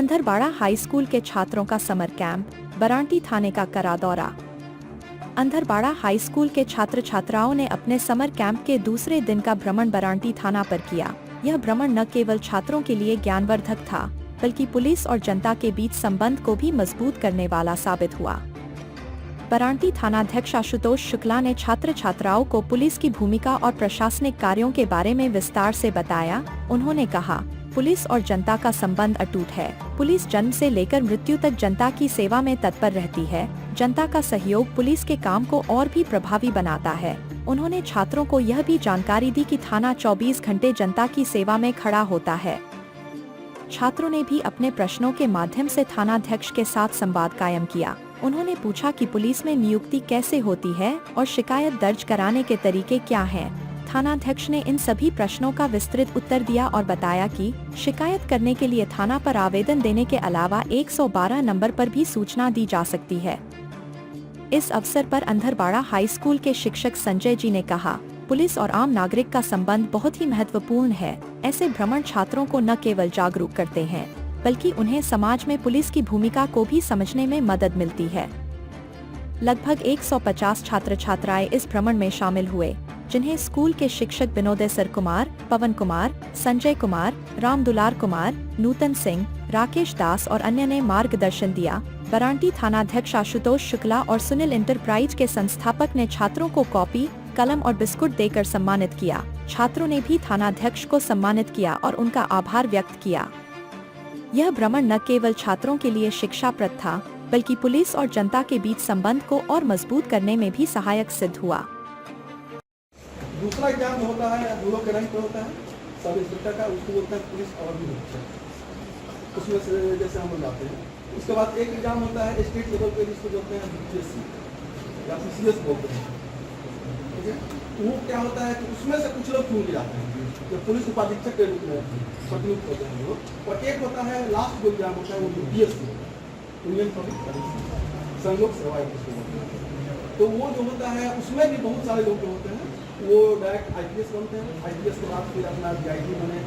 अंधरबाड़ा high school के छात्रों का समर कैंप, बरांटी थाने का करा दौरा। अंधरबाड़ा हाई स्कूल के छात्र छात्राओं ने अपने समर कैंप के दूसरे दिन का भ्रमण बरांटी थाना पर किया। यह भ्रमण न केवल छात्रों के लिए ज्ञानवर्धक था, बल्कि पुलिस और जनता के बीच संबंध को भी मजबूत करने वाला साबित हुआ। बरांटी थानाध्यक्ष आशुतोष शुक्ला ने छात्र छात्राओं को पुलिस की भूमिका और प्रशासनिक कार्यों के बारे में विस्तार से बताया। उन्होंने कहा, पुलिस और जनता का संबंध अटूट है। पुलिस जन्म से लेकर मृत्यु तक जनता की सेवा में तत्पर रहती है। जनता का सहयोग पुलिस के काम को और भी प्रभावी बनाता है। उन्होंने छात्रों को यह भी जानकारी दी कि थाना 24 घंटे जनता की सेवा में खड़ा होता है। छात्रों ने भी अपने प्रश्नों के माध्यम से थानाध्यक्ष के साथ संवाद कायम किया। उन्होंने पूछा कि पुलिस में नियुक्ति कैसे होती है और शिकायत दर्ज कराने के तरीके क्या हैं। थानाध्यक्ष ने इन सभी प्रश्नों का विस्तृत उत्तर दिया और बताया कि शिकायत करने के लिए थाना पर आवेदन देने के अलावा 112 नंबर पर भी सूचना दी जा सकती है। इस अवसर पर अंधरबाड़ा हाई स्कूल के शिक्षक संजय जी ने कहा, पुलिस और आम नागरिक का संबंध बहुत ही महत्वपूर्ण है। ऐसे भ्रमण छात्रों को न केवल जागरूक करते हैं, बल्कि उन्हें समाज में पुलिस की भूमिका को भी समझने में मदद मिलती है। लगभग 150 छात्र छात्राएं इस भ्रमण में शामिल हुए, जिन्हें स्कूल के शिक्षक विनोदेसर कुमार, पवन कुमार, संजय कुमार, रामदुलार कुमार, नूतन सिंह, राकेश दास और अन्य ने मार्गदर्शन दिया। बरांटी थानाध्यक्ष आशुतोष शुक्ला और सुनील इंटरप्राइज के संस्थापक ने छात्रों को कॉपी, कलम और बिस्कुट देकर सम्मानित किया। छात्रों ने भी थानाध्यक्ष को सम्मानित किया और उनका आभार व्यक्त किया। यह भ्रमण न केवल छात्रों के लिए शिक्षाप्रद था, बल्कि पुलिस और जनता के बीच संबंध को और मजबूत करने में भी सहायक सिद्ध हुआ। दूसरा एग्जाम होता है दूल्हों के रंग पे होता है, सब इंस्पेक्टर का, उसको बोलते हैं पुलिस और भी होता है, उसमें से जैसे हम लोग जाते हैं। उसके बाद एक एग्जाम होता है स्टेट लेवल पे, जिसको बोलते हैं BPSC या PCS बोलते हैं, ठीक है। वो क्या होता है कि उसमें से कुछ लोग चुन के जाते हैं जो पुलिस उपाधीक्षक के रूप में प्रतिनियुक्त होते हैं लोग। और एक होता है लास्ट जो एग्जाम होता है वो UPSC, यूनियन पब्लिक सर्विस संयोग सेवा आयोग। तो वो जो होता है उसमें भी बहुत सारे लोग जो होते हैं वो डायरेक्ट IPS बनते हैं। IPS के बाद फिर अपना DIG बने,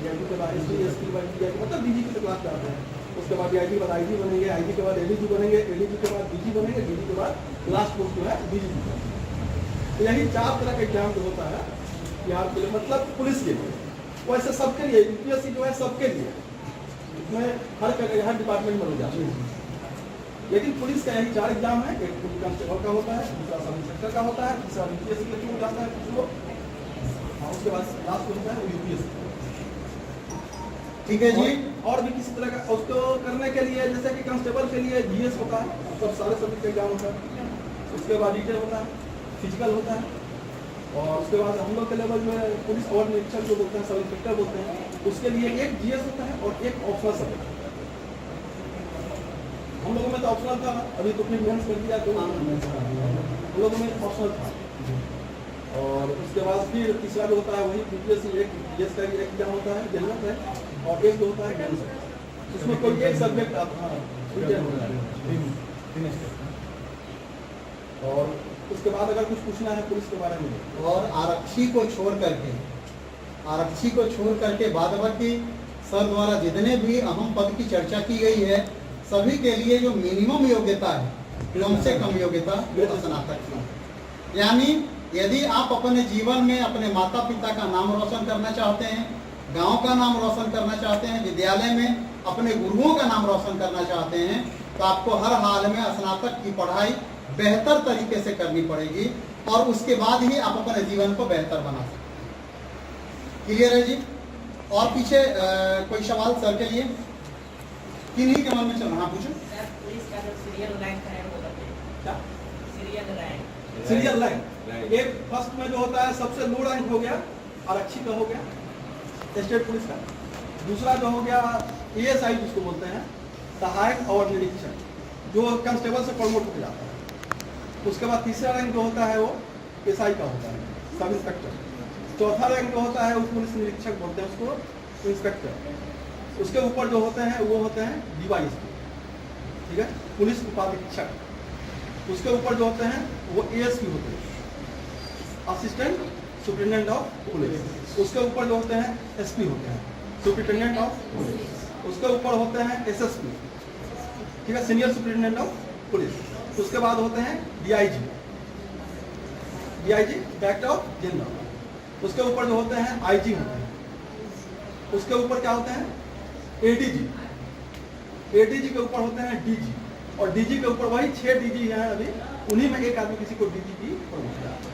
DIG के बाद SP, मतलब DG की क्लास जाते हैं। उसके बाद DIG के बाद IG बनेंगे, IG के बाद ADG बनेंगे, ADG के बाद DG बनेंगे, DG के बाद लास्ट पोस्ट जो है DG। तो यही 4 तरह का एग्जाम जो होता है बिहार के लिए, मतलब पुलिस के लिए। वैसे सबके लिए UPSC जो है सबके लिए, इसमें हर डिपार्टमेंट में हो जाते हैं। लेकिन पुलिस का यही 4 एग्जाम है। एक पुलिस कांस्टेबल का होता है, दूसरा सब इंस्पेक्टर का होता है, तीसरा BPSC के थ्रू जाता है कुछ लोग, और उसके बाद लास्ट होता है UPSC। ठीक है जी। और भी किसी तरह का उसको करने के लिए, जैसे कि कांस्टेबल के लिए GS होता है, सब सारे सब्जेक्ट का एग्जाम होता है। उसके बाद डिटेल होता है, फिजिकल होता है, और उसके बाद हम लोग के लेवल में पुलिस और निरीक्षक जो बोलते हैं, सब इंस्पेक्टर बोलते हैं, उसके लिए एक GS होता है और एक ऑप्शनल सब्जेक्ट। हम लोगों में तो ऑप्शनल था, अभी तो मेंस कर दिया, तो हम लोगों में ऑप्शनल था। और उसके बाद फिर तीसरा जो होता है वही BPSC, एक GS का एक एग्जाम होता है जनरल है, और एक जो होता है मेंस है। उसमें कोई एक सब्जेक्ट और उसके बाद अगर कुछ पूछना है पुलिस के बारे में। और आरक्षी को छोड़ करके बाद बाकी सर द्वारा जितने भी अहम पद की चर्चा की गई है, सभी के लिए जो मिनिमम योग्यता है, कम से कम योग्यता वो स्नातक की। यानी यदि आप अपने जीवन में अपने माता पिता का नाम रोशन करना चाहते हैं, गांव का नाम रोशन करना चाहते हैं, विद्यालय में अपने गुरुओं का नाम रोशन करना चाहते हैं, तो आपको हर हाल में स्नातक की पढ़ाई बेहतर तरीके से करनी पड़ेगी, और उसके बाद ही आप अपने जीवन को बेहतर बना सकते हैं। क्लियर है जी? और पीछे कोई सवाल सर के लिए? किन्हीं के मन में चल रहा, पूछो। सीरियल रैंक एक फर्स्ट में जो होता है सबसे लो रैंक हो गया आरक्षी का, हो गया स्टेट पुलिस का। दूसरा जो हो गया ASI जिसको बोलते हैं, सहायक और निरीक्षक, जो कांस्टेबल से प्रमोट हो जाता है। उसके बाद तीसरा रैंक जो होता है वो SI का होता है, सब इंस्पेक्टर। चौथा रैंक जो होता है वो पुलिस निरीक्षक बोलते हैं उसको, इंस्पेक्टर। उसके ऊपर जो होते हैं वो होते हैं DYSP, ठीक है, पुलिस उपाधीक्षक। उसके ऊपर जो होते हैं वो ASP होते हैं, असिस्टेंट सुपरिटेंडेंट ऑफ पुलिस। उसके ऊपर जो होते हैं SP होते हैं, सुपरिटेंडेंट ऑफ पुलिस। उसके ऊपर होते हैं एसएसपी, ठीक है, सीनियर सुपरिटेंडेंट ऑफ पुलिस। उसके बाद होते हैं डीआईजी, डायरेक्टर ऑफ जनरल। उसके ऊपर जो होते हैं आईजी होते हैं। उसके ऊपर क्या होते हैं एडीजी के ऊपर होते हैं डीजी, और डीजी के ऊपर वही 6 डीजी हैं अभी, उन्हीं में एक आदमी किसी को डीजी की प्रमोशन।